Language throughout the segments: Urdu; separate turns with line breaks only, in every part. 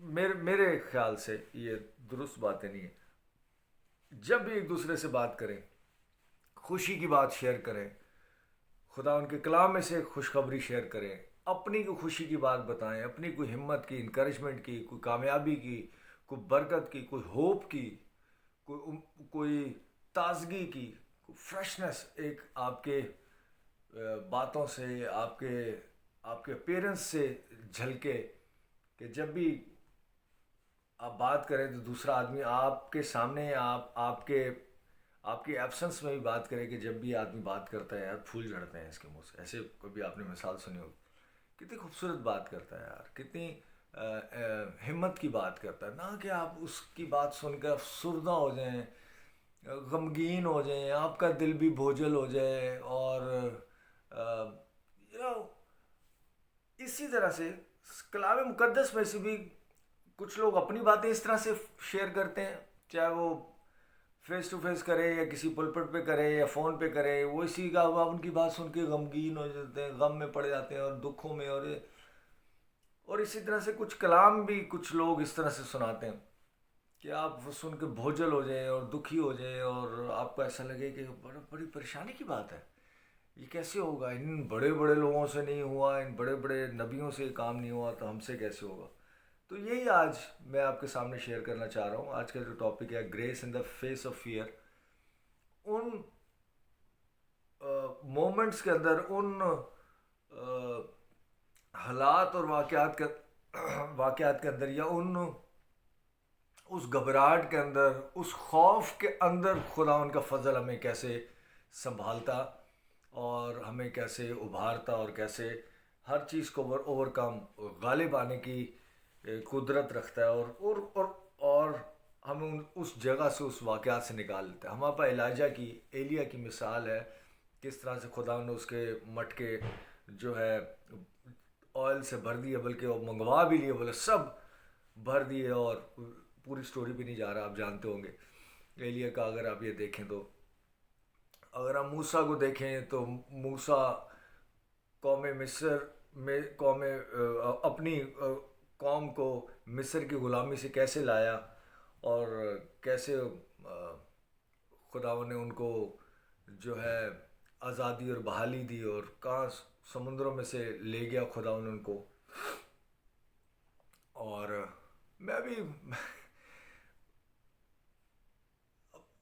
میرے خیال سے یہ درست باتیں نہیں ہیں. جب بھی ایک دوسرے سے بات کریں، خوشی کی بات شیئر کریں، خدا ان کے کلام میں سے خوشخبری شیئر کریں، اپنی کوئی خوشی کی بات بتائیں، اپنی کوئی ہمت کی، انکریجمنٹ کی، کوئی کامیابی کی، کوئی برکت کی، کوئی ہوپ کی، کوئی تازگی کی، کوئی فریشنس ایک آپ کے باتوں سے، آپ کے اپیرنس سے جھلکے، کہ جب بھی آپ بات کریں تو دوسرا آدمی آپ کے سامنے، آپ کی ایبسنس میں بھی بات کرے، کہ جب بھی آدمی بات کرتا ہے یار پھول جھڑتے ہیں اس کے منہ سے. ایسے کبھی آپ نے مثال سنی ہوگی. کتنی خوبصورت بات کرتا ہے یار، کتنی ہمت کی بات کرتا ہے. نہ کہ آپ اس کی بات سن کر افسردہ ہو جائیں، غمگین ہو جائیں، آپ کا دل بھی بوجھل ہو جائے. اور یو نو اسی طرح سے کلام مقدس میں سے بھی کچھ لوگ اپنی باتیں اس طرح سے شیئر کرتے ہیں، چاہے وہ فیس ٹو فیس کرے یا کسی پلپٹ پہ کرے یا فون پہ کرے، وہ اسی کا ان کی بات سن کے غمگین ہو جاتے ہیں، غم میں پڑ جاتے ہیں اور دکھوں میں. اور اسی طرح سے کچھ کلام بھی کچھ لوگ اس طرح سے سناتے ہیں کہ آپ وہ سن کے بوجھل ہو جائیں اور دکھی ہو جائیں، اور آپ کو ایسا لگے کہ بڑی پریشانی کی بات ہے، یہ کیسے ہوگا، ان بڑے بڑے لوگوں سے نہیں ہوا، ان بڑے بڑے نبیوں سے یہ کام نہیں ہوا، تو ہم سے کیسے ہوگا. تو یہی آج میں آپ کے سامنے شیئر کرنا چاہ رہا ہوں. آج کا جو ٹاپک ہے grace in the face of fear. In moments کے اندر، ان حالات اور واقعات کے اندر، یا اس گھبراہٹ کے اندر، اس خوف کے اندر، خدا ان کا فضل ہمیں کیسے سنبھالتا اور ہمیں کیسے ابھارتا، اور کیسے ہر چیز کو اوور کم، غالب آنے کی قدرت رکھتا ہے، اور ہمیں اس جگہ سے، اس واقعات سے نکال لیتا ہے. ہمارے پاس ایلیا کی مثال ہے، کس طرح سے خدا نے اس کے مٹکے جو ہے آئل سے بھر دیے، بلکہ وہ منگوا بھی لیے، بولے سب بھر دیے. اور پوری سٹوری بھی نہیں جا رہا، آپ جانتے ہوں گے ایلیا کا. اگر آپ یہ دیکھیں تو، اگر ہم موسیٰ کو دیکھیں تو موسیٰ قوم مصر میں اپنی قوم کو مصر کی غلامی سے کیسے لایا، اور کیسے خدا نے ان کو جو ہے آزادی اور بحالی دی، اور کہاں سمندروں میں سے لے گیا خدا نے ان کو. اور میں بھی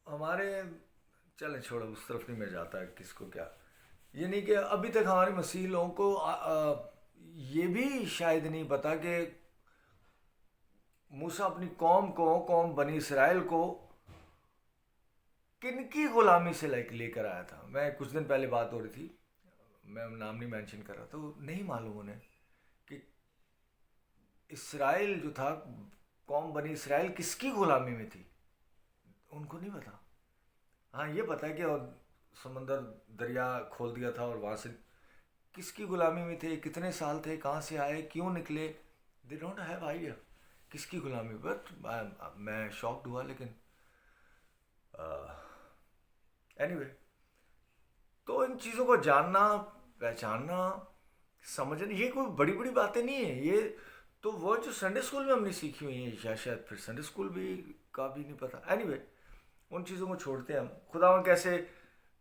ہمارے چلیں چھوڑو، اس طرف نہیں میں جاتا کس کو کیا. یہ نہیں کہ ابھی تک ہمارے مسیحی لوگوں کو یہ بھی شاید نہیں پتا کہ موسیٰ اپنی قوم بنی اسرائیل کو کن کی غلامی سے لے کر آیا تھا. میں کچھ دن پہلے بات ہو رہی تھی، میں نام نہیں مینشن کر رہا، تو نہیں معلوم انہیں کہ اسرائیل جو تھا، قوم بنی اسرائیل کس کی غلامی میں تھی. ان کو نہیں پتا. ہاں یہ پتا ہے کہ سمندر دریا کھول دیا تھا، اور وہاں سے کس کی غلامی میں تھے، کتنے سال تھے، کہاں سے آئے، کیوں نکلے. دے ڈونٹ ہیو آئیڈیا کس کی غلامی. بٹ میں شاکڈ ہوا. لیکن اینی وے، تو ان چیزوں کو جاننا، پہچاننا، سمجھنا، یہ کوئی بڑی بڑی باتیں نہیں ہیں. یہ تو وہ جو سنڈے اسکول میں ہم نے سیکھی ہوئی ہیں، شاید پھر سنڈے اسکول بھی کا بھی نہیں پتا. اینی وے، ان چیزوں کو چھوڑتے ہیں ہم. خدا کیسے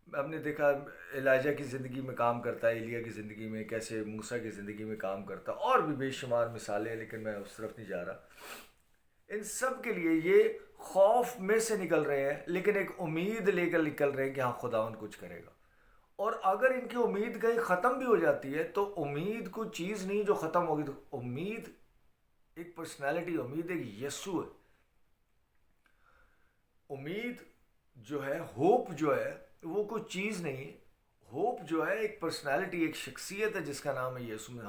ہم نے دیکھا ایلیجا کی زندگی میں کام کرتا ہے، ایلیا کی زندگی میں، کیسے موسیٰ کی زندگی میں کام کرتا ہے، اور بھی بے شمار مثالیں ہیں، لیکن میں اس طرف نہیں جا رہا. ان سب کے لیے یہ خوف میں سے نکل رہے ہیں، لیکن ایک امید لے کر نکل رہے ہیں کہ ہاں خداوند کچھ کرے گا. اور اگر ان کی امید کہیں ختم بھی ہو جاتی ہے، تو امید کوئی چیز نہیں جو ختم ہوگی. تو امید ایک پرسنالٹی، امید ایک یسوع ہے. امید جو ہے، ہوپ جو ہے، وہ کوئی چیز نہیں. ہوپ جو ہے ایک پرسنالٹی، ایک شخصیت ہے جس کا نام ہے یسوع.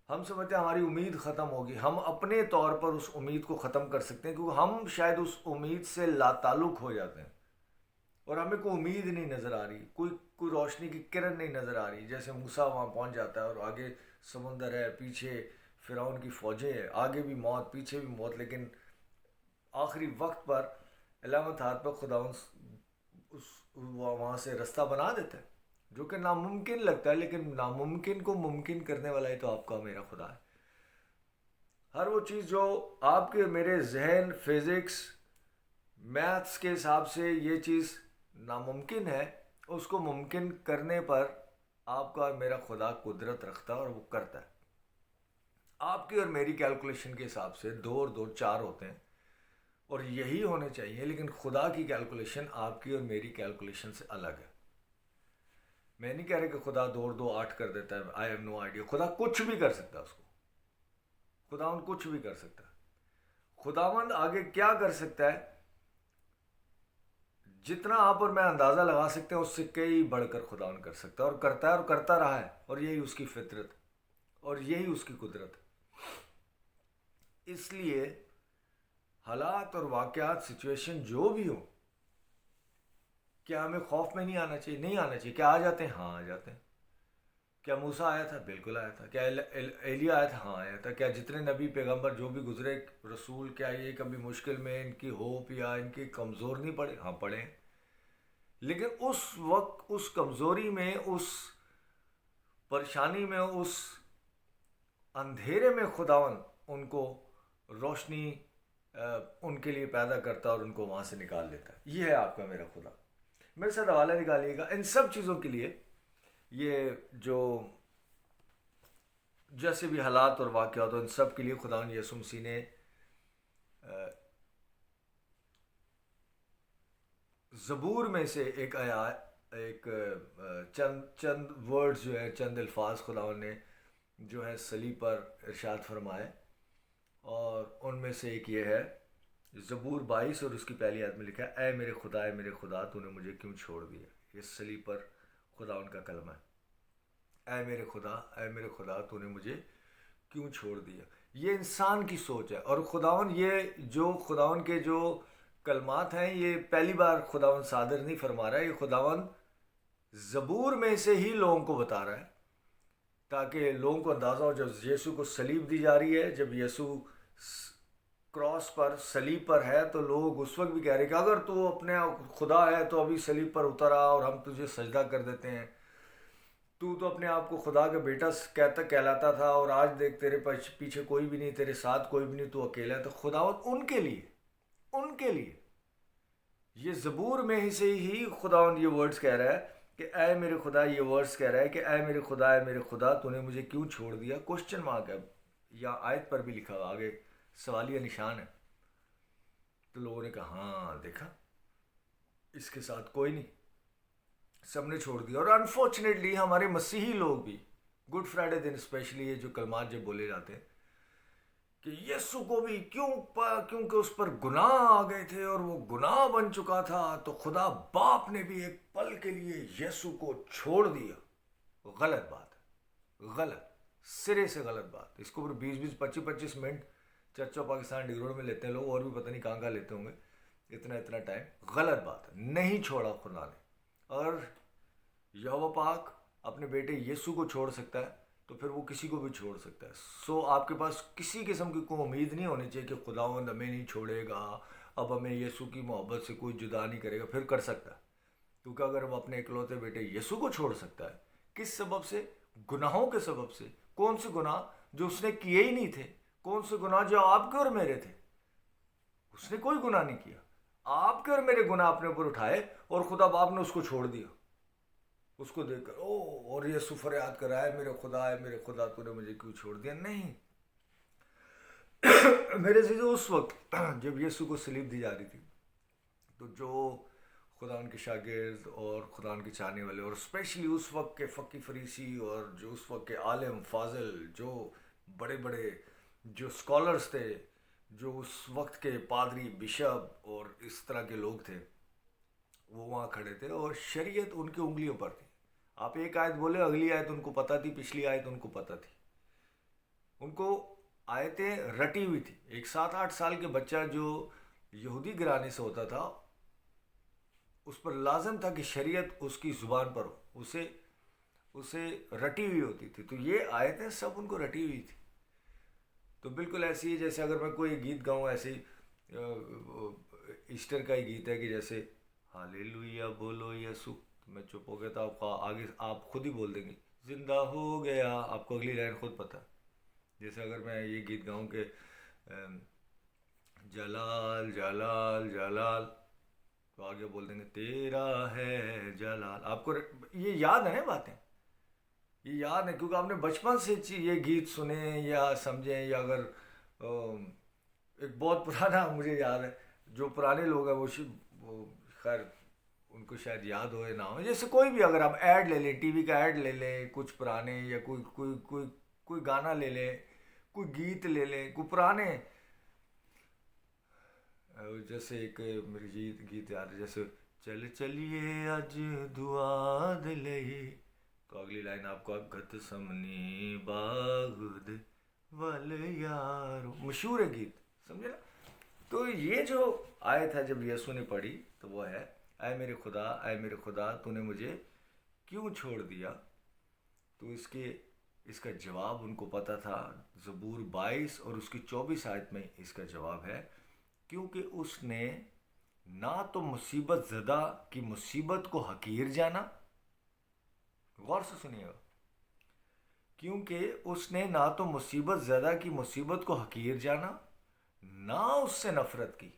ہم سمجھتے ہیں ہماری امید ختم ہوگی. ہم اپنے طور پر اس امید کو ختم کر سکتے ہیں، کیونکہ ہم شاید اس امید سے لا تعلق ہو جاتے ہیں، اور ہمیں کوئی امید نہیں نظر آ رہی، کوئی روشنی کی کرن نہیں نظر آ رہی. جیسے موسیٰ وہاں پہنچ جاتا ہے، اور آگے سمندر ہے، پیچھے فرعون کی فوجیں ہیں، آگے بھی موت، پیچھے بھی موت. لیکن آخری وقت پر 11 ہاتھ پر خداوند وہاں سے رستہ بنا دیتا ہے، جو کہ ناممکن لگتا ہے. لیکن ناممکن کو ممکن کرنے والا ہی تو آپ کا میرا خدا ہے. ہر وہ چیز جو آپ کے میرے ذہن، فزکس، میتھس کے حساب سے یہ چیز ناممکن ہے، اس کو ممکن کرنے پر آپ کا اور میرا خدا قدرت رکھتا ہے اور وہ کرتا ہے. آپ کی اور میری کیلکولیشن کے حساب سے 2 اور 2 4 ہوتے ہیں اور یہی ہونے چاہیے، لیکن خدا کی کیلکولیشن آپ کی اور میری کیلکولیشن سے الگ ہے. میں نہیں کہہ رہا کہ خدا 2 اور 2 8 کر دیتا ہے، آئی ہیو نو آئیڈیا. خدا کچھ بھی کر سکتا ہے، اس کو خداوند کچھ بھی کر سکتا ہے. خداوند آگے کیا کر سکتا ہے، جتنا آپ اور میں اندازہ لگا سکتے ہیں اس سے کئی بڑھ کر خداوند کر سکتا ہے، اور کرتا ہے اور کرتا رہا ہے، اور یہی اس کی فطرت اور یہی اس کی قدرت. اس لیے حالات اور واقعات، سچویشن جو بھی ہو، کیا ہمیں خوف میں نہیں آنا چاہیے؟ نہیں آنا چاہیے. کیا آ جاتے ہیں؟ ہاں آ جاتے ہیں. کیا موسیٰ آیا تھا؟ بالکل آیا تھا. کیا ایلیا آیا تھا؟ ہاں آیا تھا. کیا جتنے نبی پیغمبر جو بھی گزرے رسول، کیا یہ کبھی مشکل میں ان کی ہوپ یا ان کی کمزور نہیں پڑے؟ ہاں پڑے. لیکن اس وقت، اس کمزوری میں، اس پریشانی میں، اس اندھیرے میں خداوند ان کو روشنی ان کے لیے پیدا کرتا اور ان کو وہاں سے نکال لیتا. یہ ہے آپ کا میرا خدا. میرے ساتھ حوالہ نکالیے گا ان سب چیزوں کے لیے. یہ جو جیسے بھی حالات اور واقعات، ان سب کے لیے خداوند یسوع مسیح نے زبور میں سے ایک آیات، ایک چند ورڈز جو ہے، چند الفاظ خداوند نے جو ہے صلیب پر ارشاد فرمائے، اور ان میں سے ایک یہ ہے. زبور 22 اور اس کی پہلی آیت میں لکھا ہے، اے میرے خدا، اے میرے خدا، تو نے مجھے کیوں چھوڑ دیا. یہ صلیب پر خداوند کا کلمہ ہے. اے میرے خدا، اے میرے خدا، تو نے مجھے کیوں چھوڑ دیا. یہ انسان کی سوچ ہے. اور خداوند، یہ جو خداوند کے جو کلمات ہیں، یہ پہلی بار خداوند صادر نہیں فرما رہا ہے. یہ خداوند زبور میں سے ہی لوگوں کو بتا رہا ہے، تاکہ لوگوں کو اندازہ ہو. جب یسوع کو صلیب دی جا رہی ہے، جب یسوع کراس پر، صلیب پر ہے، تو لوگ اس وقت بھی کہہ رہے کہ اگر تو اپنے خدا ہے تو ابھی صلیب پر اتر آ اور ہم تجھے سجدہ کر دیتے ہیں. تو اپنے آپ کو خدا کا بیٹا کہلاتا تھا، اور آج دیکھ تیرے پیچھے کوئی بھی نہیں، تیرے ساتھ کوئی بھی نہیں، تو اکیلا ہے. تو خداوند ان کے لیے یہ زبور میں ہی سے ہی خداوند یہ ورڈز کہہ رہا ہے کہ اے میرے خدا. یہ ورڈز کہہ رہا ہے کہ اے میرے خدا، اے میرے خدا، تو نے مجھے کیوں چھوڑ دیا. کوشچن مارک ہے، یا آیت پر بھی لکھا ہوا آگے سوالیہ نشان ہے. تو لوگوں نے کہا ہاں دیکھا، اس کے ساتھ کوئی نہیں، سب نے چھوڑ دیا. اور انفارچونیٹلی ہمارے مسیحی لوگ بھی گڈ فرائیڈے دن اسپیشلی یہ جو کلمات جب بولے جاتے ہیں کہ یسوع کو بھی کیونکہ اس پر گناہ آ گئے تھے اور وہ گناہ بن چکا تھا، تو خدا باپ نے بھی ایک پل کے لیے یسوع کو چھوڑ دیا. غلط بات ہے، غلط، سرے سے غلط بات. اس کو 20-25 minute church of Pakistan D road میں لیتے ہیں لوگ، اور بھی پتہ نہیں کہاں لیتے ہوں گے اتنا ٹائم. غلط بات ہے، نہیں چھوڑا خدا نے. اور یہوہ پاک اپنے بیٹے یسوع کو چھوڑ سکتا ہے تو پھر وہ کسی کو بھی چھوڑ سکتا ہے. سو آپ کے پاس کسی قسم کی کوئی امید نہیں ہونی چاہیے کہ خداوند ہمیں نہیں چھوڑے گا، اب ہمیں یسوع کی محبت سے کوئی جدا نہیں کرے گا. پھر کر سکتا ہے، کیونکہ اگر وہ اپنے اکلوتے بیٹے یسوع کو چھوڑ سکتا ہے، کس سبب سے؟ گناہوں کے سبب سے. کون سے گناہ؟ جو اس نے کیے ہی نہیں تھے. کون سے گناہ؟ جو آپ کے اور میرے تھے. اس نے کوئی گناہ نہیں کیا. آپ کے اور میرے گناہ اپنے اوپر اٹھائے اور خدا باپ نے اس کو چھوڑ دیا. اس کو دیکھ کر اور یسوع فریاد کر رہا ہے، میرے خدا ہے، میرے خدا، تو نے مجھے کیوں چھوڑ دیا. نہیں میرے سے اس وقت جب یسوع کو صلیب دی جا رہی تھی، تو جو خدا ان کے شاگرد اور خدا ان کے چاہنے والے، اور اسپیشلی اس وقت کے فقی فریسی، اور جو اس وقت کے عالم فاضل، جو بڑے بڑے جو اسکالرز تھے، جو اس وقت کے پادری، بشپ اور اس طرح کے لوگ تھے، وہ وہاں کھڑے تھے اور شریعت ان کی انگلیوں پر تھی. آپ ایک آیت بولے، اگلی آیت ان کو پتہ تھی، پچھلی آیت ان کو پتہ تھی. ان کو آیتیں رٹی ہوئی تھی. ایک 7-8 سال کے بچہ جو یہودی گھرانے سے ہوتا تھا، اس پر لازم تھا کہ شریعت اس کی زبان پر ہو، اسے رٹی ہوئی ہوتی تھی. تو یہ آیتیں سب ان کو رٹی ہوئی تھی. تو بالکل ایسی ہے جیسے اگر میں کوئی گیت گاؤں، ایسے ایسٹر کا ہی گیت ہے کہ جیسے ہاللویا بولو یسوع، تو میں چپ ہو گیا تو آپ آگے آپ خود ہی بول دیں گے زندہ ہو گیا. آپ کو اگلی لائن خود پتہ. جیسے اگر میں یہ گیت گاؤں کہ جلال جلال جلال، تو آگے بول دیں گے تیرا ہے جلال. آپ کو یہ یاد ہے نا باتیں، یہ یاد ہے کیونکہ آپ نے بچپن سے یہ گیت سنے یا سمجھیں. یا اگر ایک بہت پرانا مجھے یاد ہے، جو پرانے لوگ ہیں وہ خیر ان کو شاید یاد ہوئے نہ ہو. جیسے کوئی بھی اگر آپ ایڈ لے لیں، ٹی وی کا ایڈ لے لیں کچھ پرانے، یا کوئی گانا لے لیں، کوئی گیت لے لیں کوئی پرانے. جیسے ایک میری گیت یاد ہے، جیسے چل چلیے اج دعا دلئی، تو اگلی لائن آپ کو گت سمنی باغ دے ول یارو، مشہور ہے گیت، سمجھے نا. تو یہ جو آیت ہے جب یسوع نے پڑھی تو وہ ہے اے میرے خدا اے میرے خدا تو نے مجھے کیوں چھوڑ دیا. تو اس کا جواب ان کو پتہ تھا. زبور 22 اور اس کی 24 آیت میں اس کا جواب ہے، کیونکہ اس نے نہ تو مصیبت زدہ کی مصیبت کو حقیر جانا. غور سے سنیے گا. کیونکہ اس نے نہ تو مصیبت زدہ کی مصیبت کو حقیر جانا، نہ اس سے نفرت کی،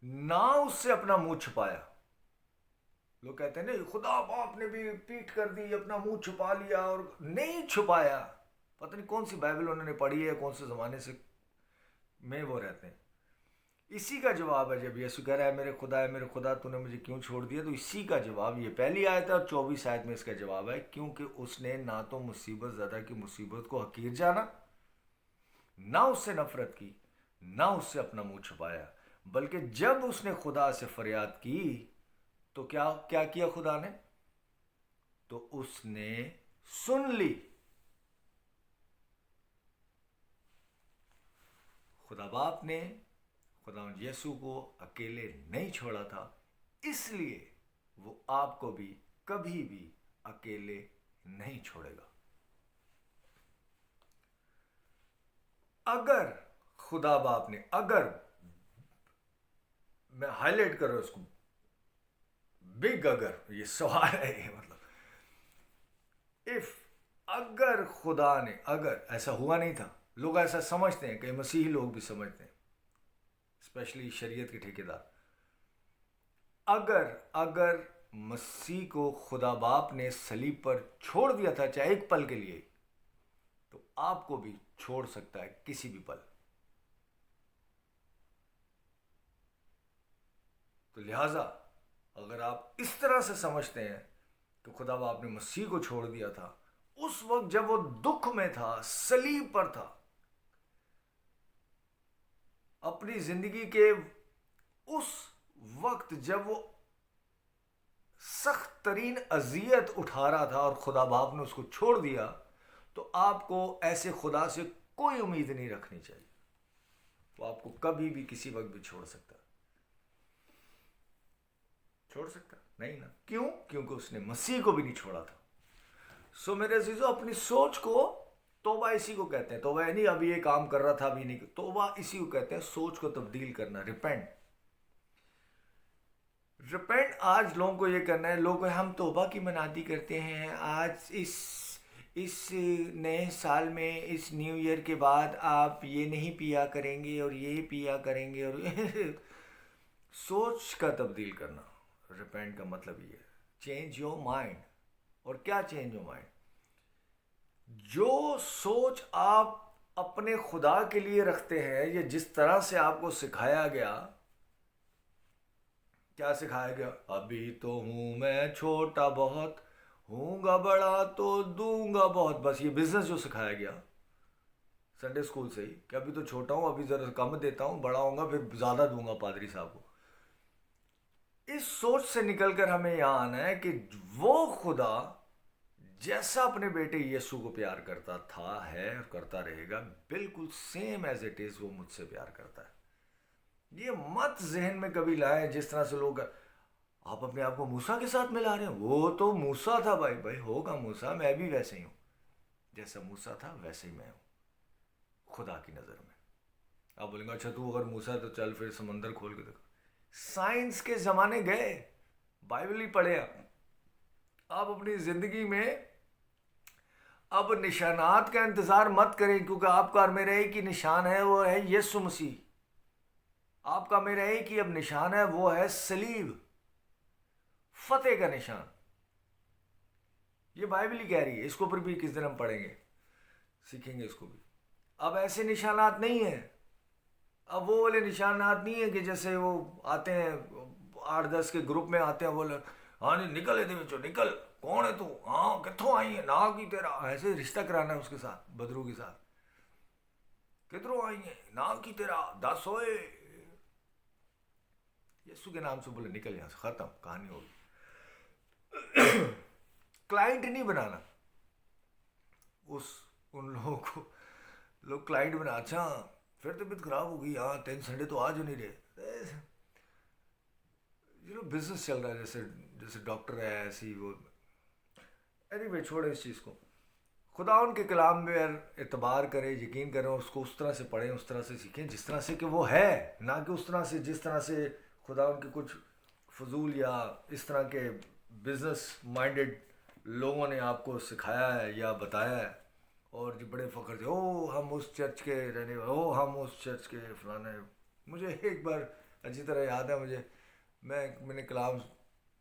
نہ اس سے اپنا منہ چھپایا. لوگ کہتے ہیں نہیں خدا باپ نے بھی پیٹ کر دی، اپنا منہ چھپا لیا، اور نہیں چھپایا. پتہ نہیں کون سی بائبل انہوں نے پڑھی ہے، کون سے زمانے سے میں وہ رہتے ہیں. اسی کا جواب ہے جب یسوع کہہ رہا ہے میرے خدا تو نے مجھے کیوں چھوڑ دیا. تو اسی کا جواب یہ پہلی آیت ہے، اور 24 آیت میں اس کا جواب ہے، کیونکہ اس نے نہ تو مصیبت زدہ کی مصیبت کو حقیر جانا، نہ اس سے نفرت کی، نہ اس سے اپنا منہ چھپایا، بلکہ جب اس نے خدا سے فریاد کی تو کیا کیا خدا نے؟ تو اس نے سن لی. خدا باپ نے خدا یسوع کو اکیلے نہیں چھوڑا تھا، اس لیے وہ آپ کو بھی کبھی بھی اکیلے نہیں چھوڑے گا. اگر خدا باپ نے، اگر میں ہائی لائٹ کر رہا ہوں اس کو، بگ اگر، یہ سوال ہے، یہ مطلب اگر خدا نے، اگر ایسا ہوا نہیں تھا. لوگ ایسا سمجھتے ہیں، کہ مسیحی لوگ بھی سمجھتے ہیں، اسپیشلی شریعت کے ٹھیکیدار. اگر مسیح کو خدا باپ نے صلیب پر چھوڑ دیا تھا چاہے ایک پل کے لیے، تو آپ کو بھی چھوڑ سکتا ہے کسی بھی پل. تو لہٰذا اگر آپ اس طرح سے سمجھتے ہیں کہ خدا باپ نے مسیح کو چھوڑ دیا تھا اس وقت جب وہ دکھ میں تھا، صلیب پر تھا، اپنی زندگی کے اس وقت جب وہ سخت ترین اذیت اٹھا رہا تھا اور خدا باپ نے اس کو چھوڑ دیا، تو آپ کو ایسے خدا سے کوئی امید نہیں رکھنی چاہیے. وہ آپ کو کبھی بھی کسی وقت بھی چھوڑ سکتا نہیں نا. کیوں؟ کیونکہ اس نے مسیح کو بھی نہیں چھوڑا تھا. سو میرے عزیزو، اپنی سوچ کو، توبہ اسی کو کہتے ہیں. توبہ نہیں ابھی یہ کام کر رہا تھا ابھی نہیں، توبہ اسی کو کہتے ہیں سوچ کو تبدیل کرنا. ریپینٹ. آج لوگوں کو یہ کرنا ہے. لوگ ہم توبہ کی منادی کرتے ہیں، آج اس نئے سال میں، اس نیو ایئر کے بعد آپ یہ نہیں پیا کریں گے اور یہ پیا کریں گے، اور سوچ کا تبدیل کرنا. ریپینٹ کا مطلب یہ ہے چینج یور مائنڈ. اور کیا چینج یور مائنڈ؟ جو سوچ آپ اپنے خدا کے لیے رکھتے ہیں، یا جس طرح سے آپ کو سکھایا گیا. کیا سکھایا گیا؟ ابھی تو ہوں میں چھوٹا بہت، ہوں گا بڑا تو دوں گا بہت. بس یہ بزنس جو سکھایا گیا سنڈے اسکول سے ہی، کہ ابھی تو چھوٹا ہوں، ابھی ذرا کم دیتا ہوں، بڑا ہوں گا پھر زیادہ دوں گا پادری صاحب کو. اس سوچ سے نکل کر ہمیں یہاں آنا ہے کہ وہ خدا جیسا اپنے بیٹے یسوع کو پیار کرتا تھا، ہے اور کرتا رہے گا، بالکل سیم ایز اٹ از وہ مجھ سے پیار کرتا ہے. یہ مت ذہن میں کبھی لائیں جس طرح سے لوگ، آپ اپنے آپ کو موسیٰ کے ساتھ ملا رہے ہیں. وہ تو موسیٰ تھا بھائی ہوگا موسیٰ، میں بھی ویسے ہی ہوں، جیسا موسیٰ تھا ویسے ہی میں ہوں خدا کی نظر میں. آپ بولیں گے اچھا تو اگر موسیٰ تو چل پھر سمندر کھول کے دیکھو. سائنس کے زمانے گئے، بائبل ہی پڑھے. آپ اپنی زندگی میں اب نشانات کا انتظار مت کریں، کیونکہ آپ کا اور میرا ایک ہی نشان ہے، وہ ہے یسوع مسیح۔ آپ کا میرا ایک ہی اب نشان ہے، وہ ہے صلیب، فتح کا نشان۔ یہ بائبل ہی کہہ رہی ہے، اس کو اوپر بھی کس دن ہم پڑھیں گے، سیکھیں گے اس کو بھی۔ اب ایسے نشانات نہیں ہیں، اب وہ والے نشانات نہیں ہیں کہ جیسے وہ آتے ہیں 8-10 کے گروپ میں آتے ہیں، وہ لوگ ہاں جی نکل دے بچوں نکل، کون ہے تو، ہاں کتوں آئی ہے نا کی تیرا، ایسے رشتہ کرانا ہے اس کے ساتھ، بدرو کے ساتھ، کدھروں آئی ہیں نا کی تیرا 10 ہوئے، یسوع کے نام سے بولے نکل یہاں سے، ختم کہانی ہوگی۔ کلائنٹ نہیں بنانا ان لوگوں کو، لوگ کلائنٹ بنا، اچھا پھر طبیعت خراب ہو گئی، ہاں 3 سنڈے تو آج ہو نہیں رہے، بزنس چل رہا ہے، جیسے ڈاکٹر ہے ایسی وہ، اینی چھوڑے اس چیز کو۔ خدا ان کے کلام میں اعتبار کریں، یقین کریں، اس کو اس طرح سے پڑھیں، اس طرح سے سیکھیں جس طرح سے کہ وہ ہے، نہ کہ اس طرح سے جس طرح سے خدا ان کے کچھ فضول یا اس طرح کے بزنس مائنڈڈ لوگوں نے آپ کو سکھایا ہے یا بتایا ہے، اور جو بڑے فخر سے او ہم اس چرچ کے رہنے والے، او ہم اس چرچ کے فلانے۔ مجھے ایک بار اچھی طرح یاد ہے، میں نے کلام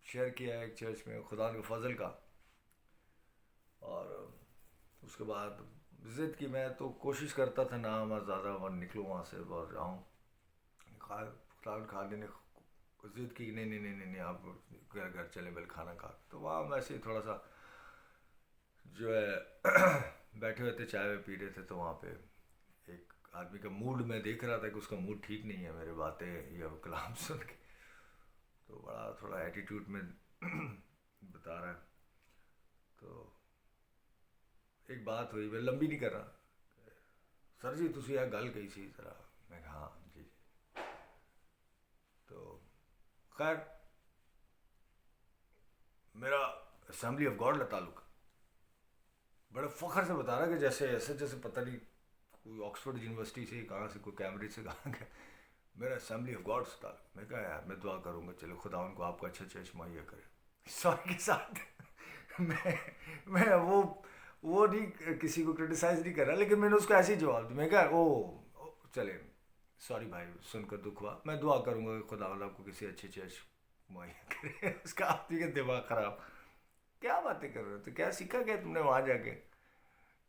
شیئر کیا ہے ایک چرچ میں خدا کے فضل کا، اور اس کے بعد ضد کی، میں تو کوشش کرتا تھا نہ میں زیادہ نکلوں وہاں سے اور جاؤں، خالد نے ضد کی نہیں آپ گھر چلیں بل کھانا کھا، تو وہاں ویسے ہی تھوڑا سا جو ہے بیٹھے ہوئے تھے، چائے پی رہے تھے، تو وہاں پہ ایک آدمی کا موڈ میں دیکھ رہا تھا کہ اس کا موڈ ٹھیک نہیں ہے میرے باتیں یا کلام سن کے، تو بڑا تھوڑا ایٹیٹیوڈ میں بتا رہا ہے۔ تو ایک بات ہوئی، میں لمبی نہیں کر رہا، سر جی تسی یہ گل کہی سی ذرا، میں کہا ہاں جی، تو خیر میرا اسمبلی آف گاڈ کا تعلق، بڑے فخر سے بتا رہا کہ جیسے پتہ نہیں کوئی آکسفورڈ یونیورسٹی سے کہاں سے، کوئی کیمبرج سے کہاں گیا، میرا اسمبلی آف گاڈ سے تعلق۔ میں کہا یار میں دعا کروں گا، چلو خدا ان کو آپ کا اچھا چرچ مہیا کرے، سوری کے ساتھ میں وہ نہیں کسی کو کرٹیسائز نہیں کر رہا، لیکن میں نے اس کو ایسے ہی جواب دیا، میں کہا او چلے سوری بھائی، سن کر دکھ ہوا، میں دعا کروں گا کہ خدا آپ کو کسی اچھے چرچ مہیا کرے۔ اس کا آدمی کا دماغ خراب، کیا باتیں کر رہے ہو، تو کیا سیکھا گیا تم نے وہاں جا کے،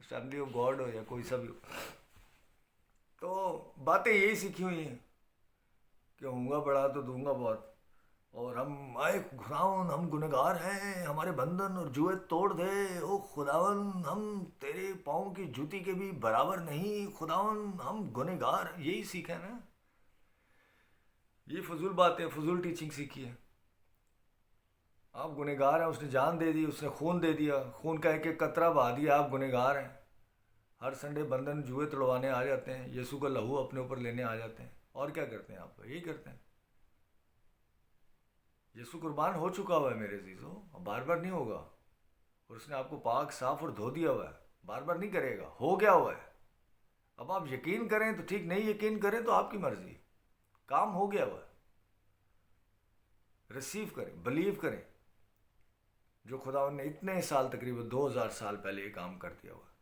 اسمبلی آف گاڈ ہو یا کوئی سا بھی ہو، تو باتیں یہی سیکھی ہوئی ہیں کہ ہوں گا بڑا تو دوں گا بہت، اور ہم آئے خداون ہم گنہگار ہیں، ہمارے بندھن اور جوئے توڑ دے، او خداون ہم تیرے پاؤں کی جوتی کے بھی برابر نہیں، خداون ہم گنہگار ہیں، یہی سیکھا ہے نا، یہ فضول باتیں، فضول ٹیچنگ سیکھی ہے۔ آپ گنہگار ہیں، اس نے جان دے دی، اس نے خون دے دیا، خون کا ایک ایک قطرہ بہا دیا، آپ گنہگار ہیں، ہر سنڈے بندھن جوئے توڑوانے آ جاتے ہیں، یسوع کا لہو اپنے اوپر لینے آ جاتے ہیں، اور کیا کرتے ہیں آپ، یہی کرتے ہیں۔ یسوع قربان ہو چکا ہوا ہے میرے عزیزو، اب بار بار نہیں ہوگا، اور اس نے آپ کو پاک صاف اور دھو دیا ہوا ہے، بار بار نہیں کرے گا، ہو گیا ہوا ہے۔ اب آپ یقین کریں تو ٹھیک، نہیں یقین کریں تو آپ کی مرضی، کام ہو گیا ہوا ہے، ریسیو کریں، بلیو کریں، جو خدا نے اتنے سال تقریباً 2000 سال پہلے یہ کام کر دیا ہوا ہے۔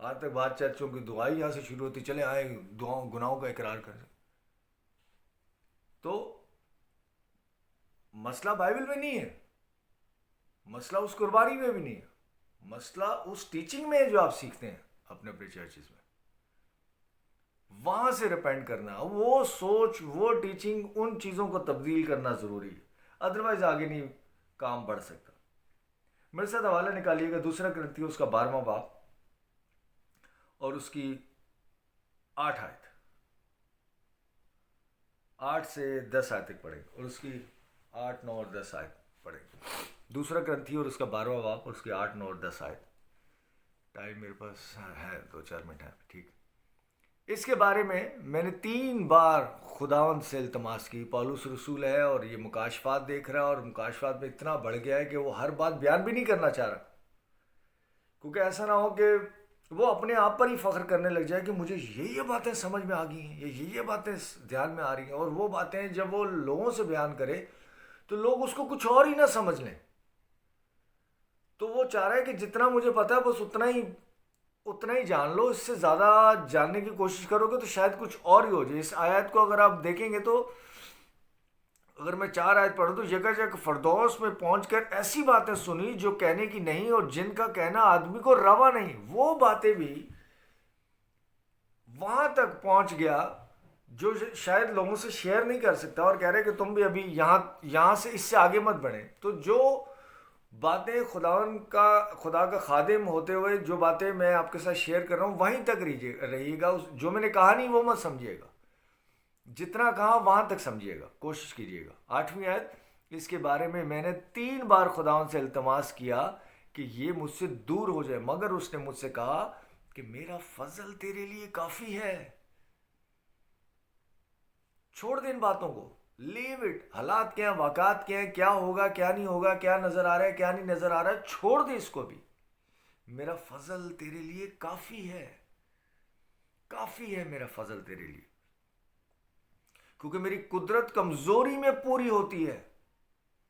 آج تک بات چرچوں کی دعائی یہاں سے شروع ہوتی، چلے آئے دعاؤں گناہوں کا اقرار کریں، تو مسئلہ بائبل میں نہیں ہے، مسئلہ اس قربانی میں بھی نہیں ہے، مسئلہ اس ٹیچنگ میں ہے جو آپ سیکھتے ہیں اپنے اپنے چرچز میں، وہاں سے ریپینٹ کرنا، وہ سوچ وہ ٹیچنگ ان چیزوں کو تبدیل کرنا ضروری ہے، ادروائز آگے نہیں کام بڑھ سکتا۔ میرے ساتھ حوالہ نکالیے گا 2 کرنتھیوں اس کا 12واں باب اور اس کی 8 آیت، 8 سے 10 آیت تک پڑھیں، اور اس کی 8، 9 اور 10 آیت پڑھیں۔ 2 کرنتھیوں اور اس کا 12واں باب اور اس کی 8، 9 اور 10 آیت۔ ٹائم میرے پاس ہے 2-4 منٹ ہے، ٹھیک۔ اس کے بارے میں نے 3 بار خداوند سے التماس کی، پولس رسول ہے اور یہ مکاشفات دیکھ رہا ہے، اور مکاشفات میں اتنا بڑھ گیا ہے کہ وہ ہر بات بیان بھی نہیں کرنا چاہ رہا، کیونکہ ایسا نہ ہو کہ وہ اپنے آپ پر ہی فخر کرنے لگ جائے کہ مجھے یہ باتیں سمجھ میں آ گئی ہیں، یہ باتیں دھیان میں آ رہی ہیں، اور وہ باتیں جب وہ لوگوں سے بیان کرے تو لوگ اس کو کچھ اور ہی نہ سمجھ لیں، تو وہ چاہ رہا ہے کہ جتنا مجھے پتا ہے بس اتنا ہی جان لو، اس سے زیادہ جاننے کی کوشش کرو گے تو شاید کچھ اور ہی ہو جائے. اس آیت کو اگر آپ دیکھیں گے تو اگر میں 4 آیت پڑھوں تو یکا فردوس میں پہنچ کر ایسی باتیں سنی جو کہنے کی نہیں اور جن کا کہنا آدمی کو روا نہیں. وہ باتیں بھی وہاں تک پہنچ گیا جو شاید لوگوں سے شیئر نہیں کر سکتا، اور کہہ رہے کہ تم بھی ابھی یہاں سے اس سے آگے مت بڑھیں. تو جو باتیں خدا کا خادم ہوتے ہوئے جو باتیں میں آپ کے ساتھ شیئر کر رہا ہوں وہیں تک رہیے گا. جو میں نے کہا نہیں وہ مت سمجھیے گا، جتنا کہا وہاں تک سمجھیے گا، کوشش کیجیے گا. 8ویں آیت، اس کے بارے میں نے 3 بار خداوند سے التماس کیا کہ یہ مجھ سے دور ہو جائے، مگر اس نے مجھ سے کہا کہ میرا فضل تیرے لیے کافی ہے. چھوڑ دے ان باتوں کو، لیو اٹ. حالات کیا ہیں، واقعات کیا ہیں، کیا ہوگا کیا نہیں ہوگا، کیا نظر آ رہا ہے کیا نہیں نظر آ رہا ہے، چھوڑ دے اس کو بھی. میرا فضل تیرے لیے کافی ہے، کافی ہے میرا فضل تیرے لیے، کیونکہ میری قدرت کمزوری میں پوری ہوتی ہے.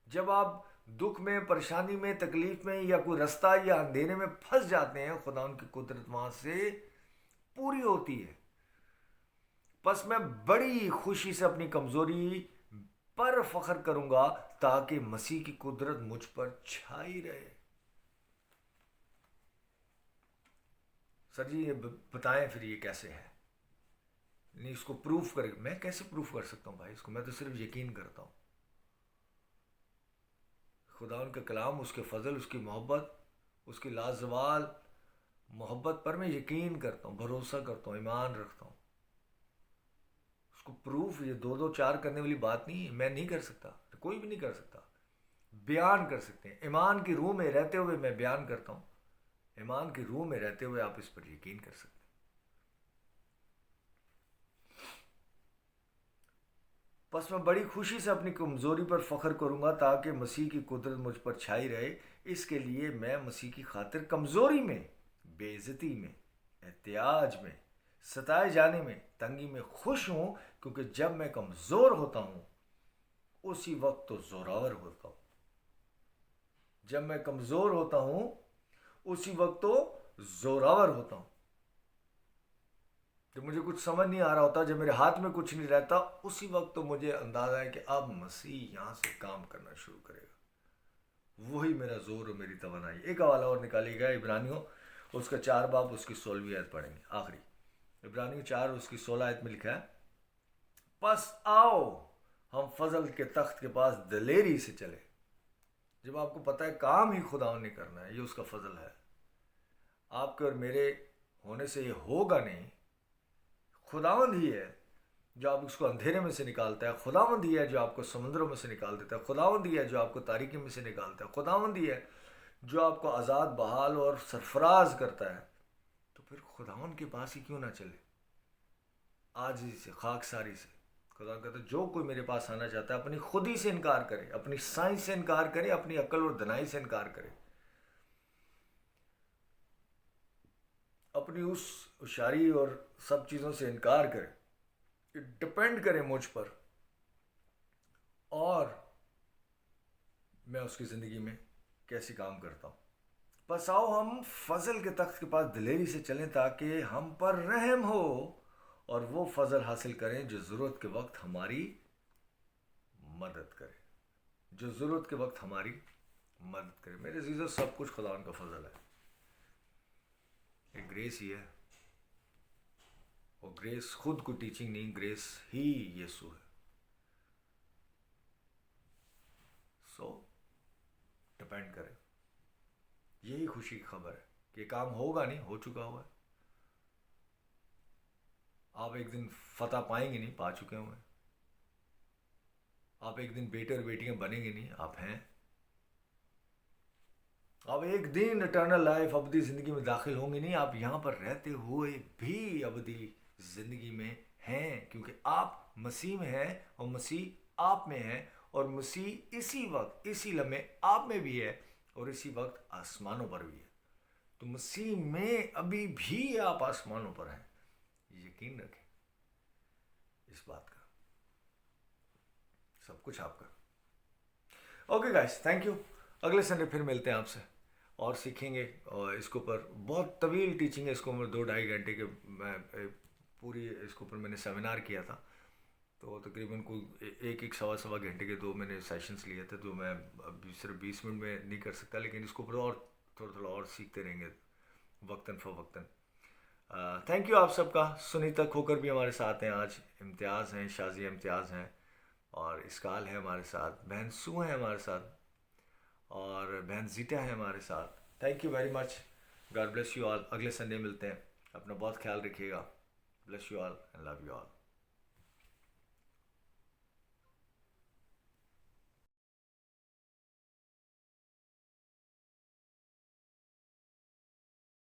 جب آپ دکھ میں، پریشانی میں، تکلیف میں یا کوئی رستہ یا اندھیرے میں پھنس جاتے ہیں، خدا ان کی قدرت وہاں سے پوری ہوتی ہے. پس میں بڑی خوشی سے اپنی کمزوری پر فخر کروں گا تاکہ مسیح کی قدرت مجھ پر چھائی رہے. سر جی یہ بتائیں پھر یہ کیسے ہے؟ نہیں اس کو پروف کرے. میں کیسے پروف کر سکتا ہوں بھائی اس کو؟ میں تو صرف یقین کرتا ہوں. خدا ان کا کلام، اس کے فضل، اس کی محبت، اس کی لازوال محبت پر میں یقین کرتا ہوں، بھروسہ کرتا ہوں، ایمان رکھتا ہوں. اس کو پروف یہ 2-2-4 کرنے والی بات نہیں ہے. میں نہیں کر سکتا، کوئی بھی نہیں کر سکتا. بیان کر سکتے ہیں. ایمان کی روح میں رہتے ہوئے میں بیان کرتا ہوں. ایمان کی روح میں رہتے ہوئے آپ اس پر یقین کر سکتے ہیں. پس میں بڑی خوشی سے اپنی کمزوری پر فخر کروں گا تاکہ مسیح کی قدرت مجھ پر چھائی رہے. اس کے لیے میں مسیح کی خاطر کمزوری میں، بے عزتی میں، احتیاج میں، ستائے جانے میں، تنگی میں خوش ہوں، کیونکہ جب میں کمزور ہوتا ہوں اسی وقت تو زوراور ہوتا ہوں. جب میں کمزور ہوتا ہوں اسی وقت تو زوراور ہوتا ہوں. جب مجھے کچھ سمجھ نہیں آ رہا ہوتا، جب میرے ہاتھ میں کچھ نہیں رہتا، اسی وقت تو مجھے اندازہ ہے کہ اب مسیح یہاں سے کام کرنا شروع کرے گا. وہی میرا زور اور میری توانائی. ایک حوالہ اور نکالیے گا، عبرانیوں اس کا 4 باب اس کی 16ویں آیت پڑھیں گے آخری. عبرانیوں 4 اس کی 16 آیت میں لکھا ہے، پس آؤ ہم فضل کے تخت کے پاس دلیری سے چلے. جب آپ کو پتہ ہے کام ہی خدا نے کرنا ہے، یہ اس کا فضل ہے. آپ کے اور میرے ہونے سے یہ ہوگا نہیں. خداوند ہی ہے جو آپ اس کو اندھیرے میں سے نکالتا ہے. خداوند ہی ہے جو آپ کو سمندروں میں سے نکال دیتا ہے. خداوند ہی ہے جو آپ کو تاریکی میں سے نکالتا ہے. خداوند ہی ہے جو آپ کو آزاد، بحال اور سرفراز کرتا ہے. تو پھر خداوند کے پاس ہی کیوں نہ چلے؟ عاجزی سے، خاکساری سے. خدا کہتا ہے جو کوئی میرے پاس آنا چاہتا ہے اپنی خودی سے انکار کرے، اپنی سائنس سے انکار کرے، اپنی عقل اور دنائی سے انکار کرے، اپنی اس ہوشیاری اور سب چیزوں سے انکار کرے، ڈپینڈ کرے مجھ پر، اور میں اس کی زندگی میں کیسے کام کرتا ہوں. پس آؤ ہم فضل کے تخت کے پاس دلیری سے چلیں تاکہ ہم پر رحم ہو اور وہ فضل حاصل کریں جو ضرورت کے وقت ہماری مدد کرے. جو ضرورت کے وقت ہماری مدد کرے. میرے عزیزو، سب کچھ خدا ان کا فضل ہے. ایک گریس ہی ہے، اور گریس خود کو ٹیچنگ نہیں، گریس ہی یسوع ہے. سو ڈپینڈ کرے. یہی خوشی کی خبر ہے کہ کام ہوگا نہیں، ہو چکا ہوا ہے. آپ ایک دن فتح پائیں گے نہیں، پا چکے ہوئے ہیں. آپ ایک دن بیٹے اور بیٹیاں بنیں گے نہیں، آپ ہیں. آپ ایک دن اٹرنل لائف، ابدی زندگی میں داخل ہوں گے نہیں، آپ یہاں پر رہتے ہوئے بھی ابدی زندگی میں ہیں، کیونکہ آپ مسیح میں ہیں اور مسیح آپ میں ہے، اور مسیح اسی وقت، اسی لمحے آپ میں بھی ہے، اور اسی وقت آسمانوں پر بھی ہے. تو مسیح میں ابھی بھی آپ آسمانوں پر ہیں. یقین رکھیں اس بات کا. سب کچھ آپ کا. Okay guys, thank you. اگلے سنڈے پھر ملتے ہیں آپ سے. اور سیکھیں گے، اور اس کے اوپر بہت طویل ٹیچنگ ہے اس کے اوپر، 2-2.5 گھنٹے کے میں پوری اس کے اوپر میں نے سیمینار کیا تھا، تو تقریباً کوئی ایک ایک سوا گھنٹے کے 2 میں نے سیشنز لیے تھے، جو میں اب صرف 20 منٹ میں نہیں کر سکتا، لیکن اس کے اوپر اور تھوڑا تھوڑا اور سیکھتے رہیں گے وقتاً فوقتاً۔ تھینک یو آپ سب کا۔ سنیتا کھوکر بھی ہمارے ساتھ ہیں آج، امتیاز ہیں، شازیہ امتیاز ہیں، اور اسکال ہے ہمارے ساتھ، بہن سو ہیں ہمارے ساتھ، اور بہن زیٹا ہے ہمارے ساتھ۔ Thank you very much, God bless you all, اگلے سنڈے ملتے ہیں، اپنا بہت خیال رکھیے گا، bless you all and love you all.